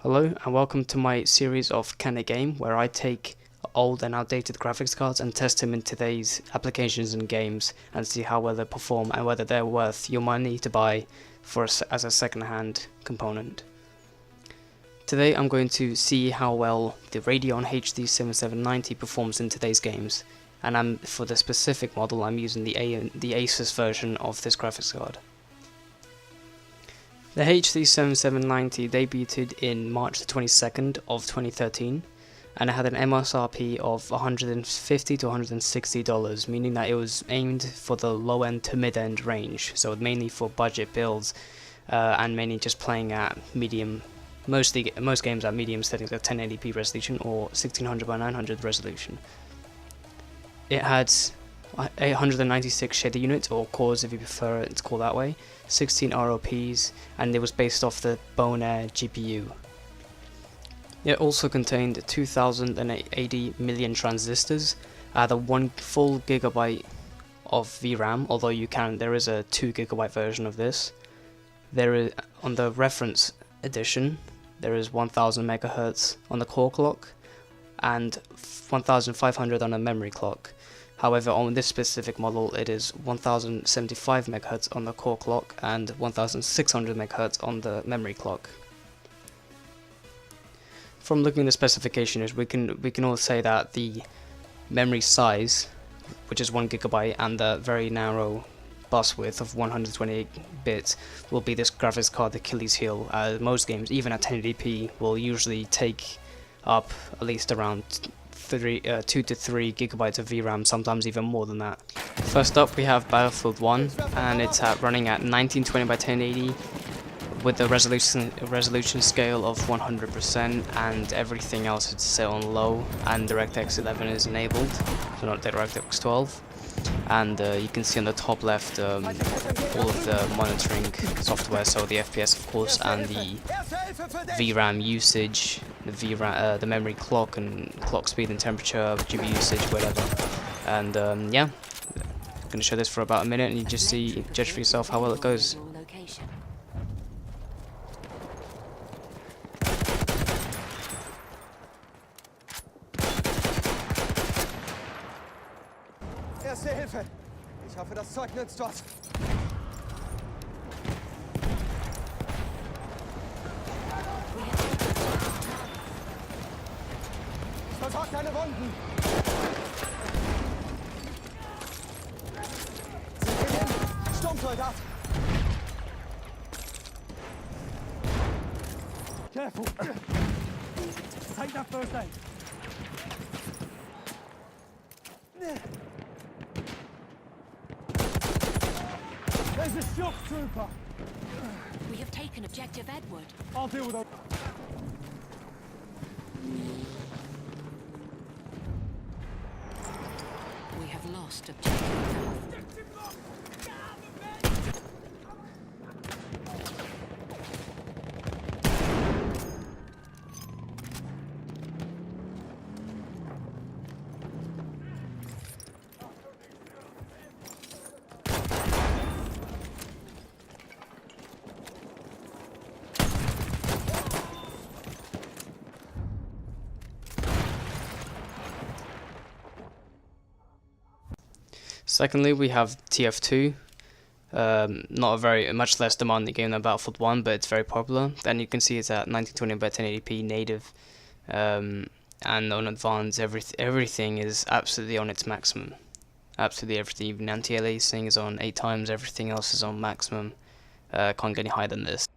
Hello and welcome to my series of Can It Game, where I take old and outdated graphics cards and test them in today's applications and games and see how well they perform and whether they're worth your money to buy as a second-hand component. Today I'm going to see how well the Radeon HD 7790 performs in today's games, and for the specific model I'm using the ASUS version of this graphics card. The HD 7790 debuted in March the 22nd of 2013, and it had an MSRP of $150 to $160, meaning that it was aimed for the low-end to mid-end range, so mainly for budget builds, and mainly just playing at medium, most games at medium settings at 1080p resolution or 1600 by 900 resolution. It had 896 shader units, or cores if you prefer it to call that way, 16 ROPs, and it was based off the Bonaire GPU. It also contained 2080 million transistors, the 1 full gigabyte of VRAM, although there is a 2 gigabyte version of this. There is, on the reference edition, there is 1000 megahertz on the core clock and 1500 on a memory clock. However, on this specific model, it is 1075 MHz on the core clock and 1600 MHz on the memory clock. From looking at the specifications, we can all say that the memory size, which is 1 gigabyte, and the very narrow bus width of 128 bits, will be this graphics card Achilles heel. Most games, even at 1080p, will usually take up at least around 2 to 3 gigabytes of VRAM, sometimes even more than that. First up we have Battlefield 1, and it's running at 1920 by 1080 with the resolution scale of 100%, and everything else is set on low, and DirectX 11 is enabled, so not DirectX 12. And you can see on the top left all of the monitoring software, so the FPS of course, and the VRAM usage, the memory clock and clock speed and temperature, GPU usage, whatever. And yeah, I'm going to show this for about a minute and you just judge for yourself how well it goes. Erste Hilfe! Ich hoffe, das Zeug nützt was. Versorgt deine Wunden! Sie gehen hin! Sturmsoldat! Careful! Take that first aid! There's a shock trooper! We have taken objective Edward. I'll deal with it. We have lost objective. Secondly, we have TF2, not a much less demanding game than Battlefield 1, but it's very popular. Then you can see it's at 1920 by 1080p native, and on advanced, everything is absolutely on its maximum. Absolutely everything, even anti-aliasing is on 8 times, everything else is on maximum. Can't get any higher than this.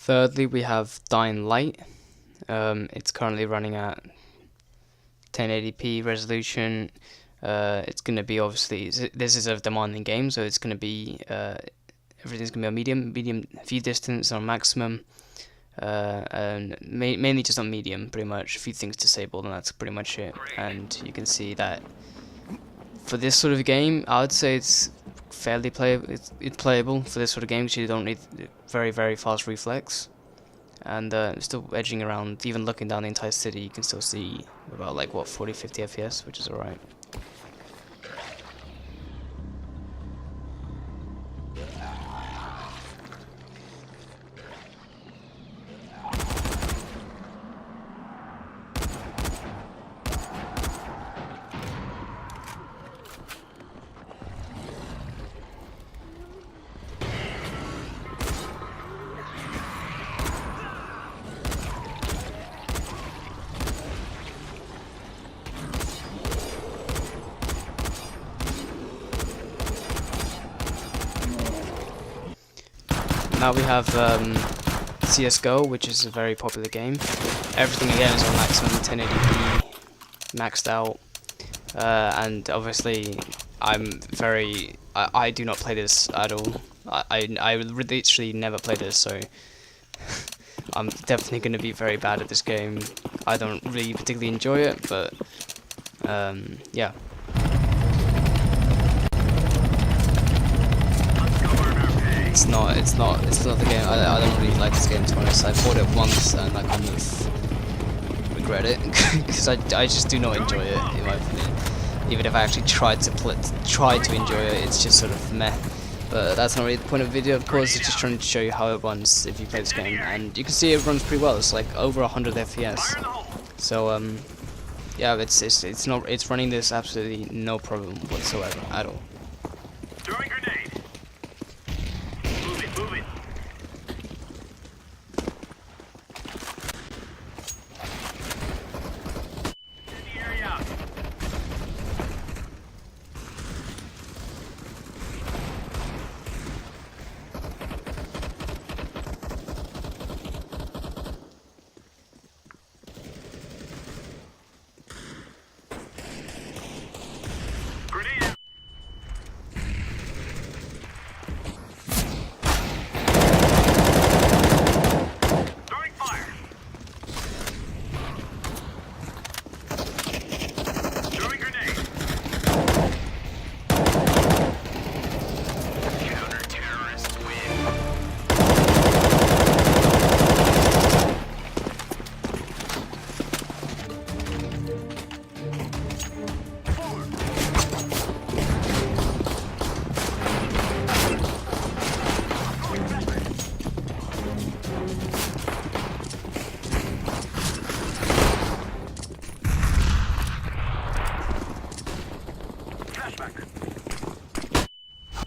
Thirdly, we have Dying Light. It's currently running at 1080p resolution. It's going to be, obviously, this is a demanding game, so it's going to be, everything's going to be on medium view distance on maximum, and mainly just on medium, pretty much. A few things disabled, and that's pretty much it. And you can see that for this sort of game, I would say it's fairly playable. It's playable for this sort of game, because you don't need very, very fast reflex. And still edging around, even looking down the entire city, you can still see about, like, what, 40-50 FPS, which is alright. Now we have CSGO, which is a very popular game. Everything again is on maximum 1080p, maxed out, and obviously I do not play this at all. I literally never play this, so I'm definitely going to be very bad at this game. I don't really particularly enjoy it, but yeah. It's not the game. I don't really like this game, to be honest. I bought it once and I kind of regret it because I just do not enjoy it, in my opinion. Even if I actually tried to enjoy it, it's just sort of meh. But that's not really the point of the video, of course. It's just trying to show you how it runs if you play this game, and you can see it runs pretty well. It's like over 100 FPS. So yeah, it's running this absolutely no problem whatsoever at all.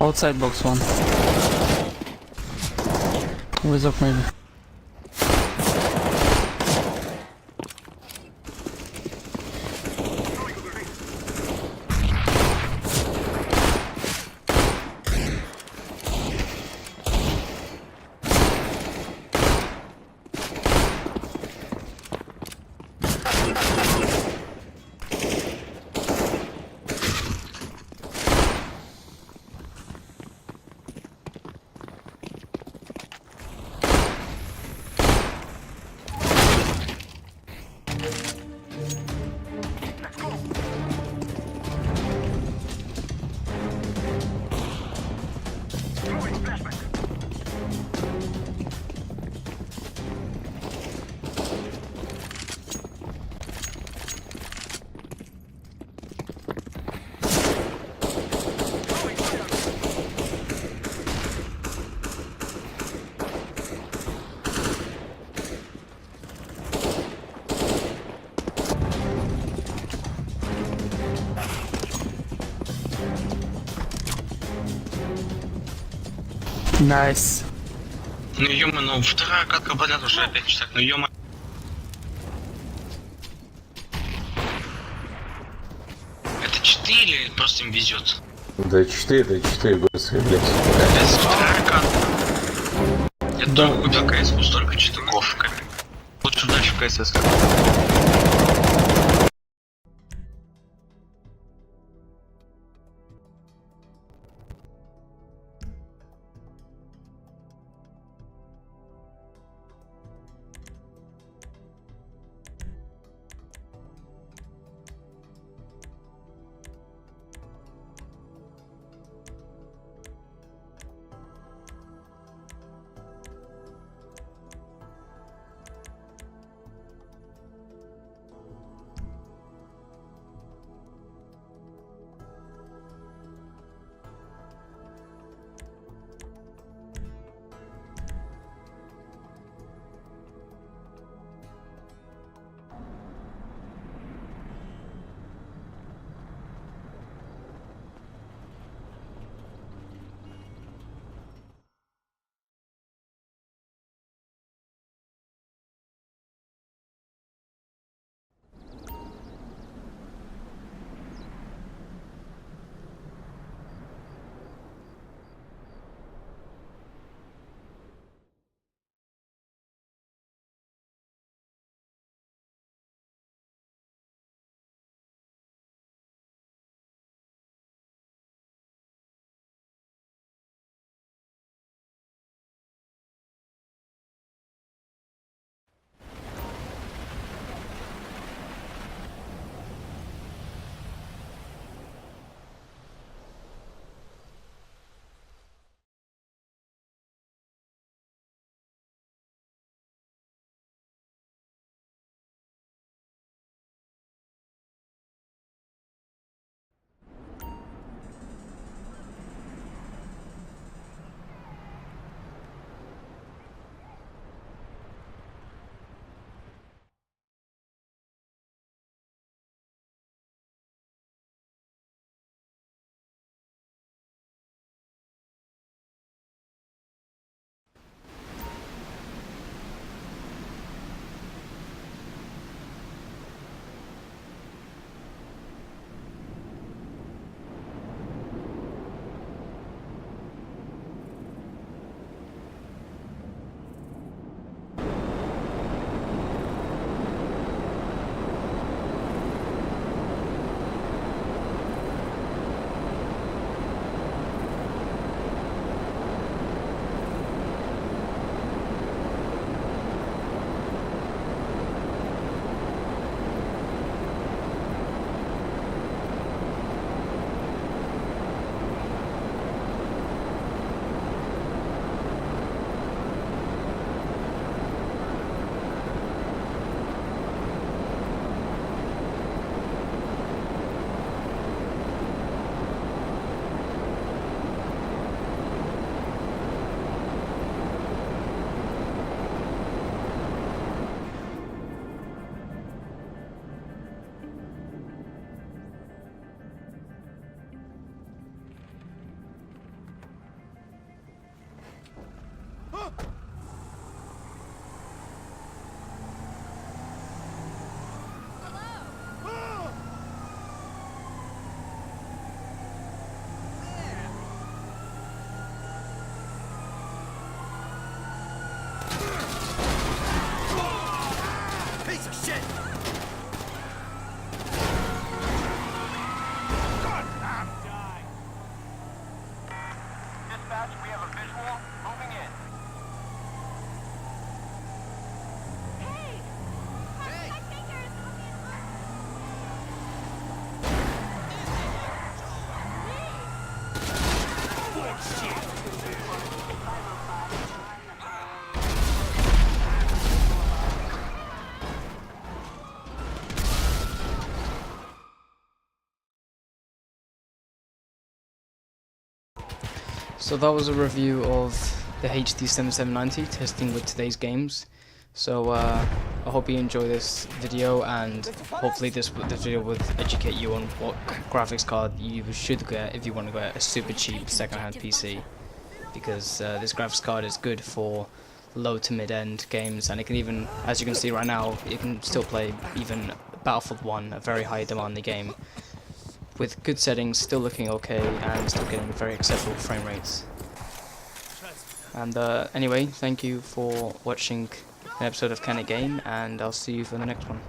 Outside box one. With up maybe. Nice. Ну ё-моё, ну вторая катка подряд уже опять так, ну ё-моё. Это 4 или просто им везет? Да 4, господи, блядь. Это вторая катка. Я тоже купил КС-ку столько читаков. Лучше дальше в КСС. So that was a review of the HD 7790 testing with today's games. So I hope you enjoy this video, and hopefully this video will educate you on what graphics card you should get if you want to get a super cheap second-hand PC, because this graphics card is good for low to mid-end games, and it can even, as you can see right now, it can still play even Battlefield 1, a very high demanding game, with good settings, still looking okay, and still getting very acceptable frame rates. And anyway, thank you for watching an episode of Can It Game, and I'll see you for the next one.